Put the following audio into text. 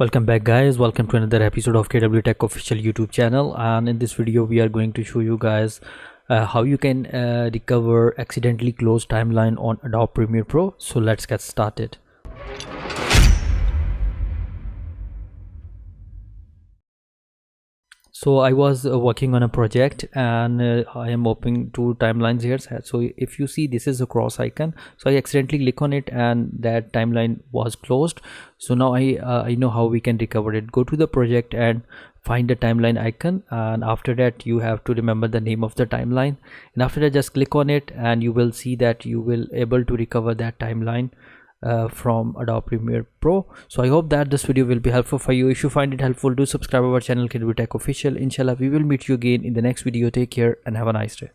Welcome back guys, welcome to another episode of KW Tech official YouTube channel. And in this video we are going to show you guys how you can recover accidentally closed timeline on Adobe Premiere Pro. So let's get started. So I was working on a project and I am opening two timelines here. So if you see, this is a cross icon, so I accidentally click on it and that timeline was closed. So now I know how we can recover it. Go to the project and find the timeline icon, and after that you have to remember the name of the timeline, and after that just click on it and you will see that you will able to recover that timeline from Adobe Premiere Pro. So I hope that this video will be helpful for you. If you find it helpful, do subscribe our channel KW Tech official. Inshallah we will meet you again in the next video. Take care and have a nice day.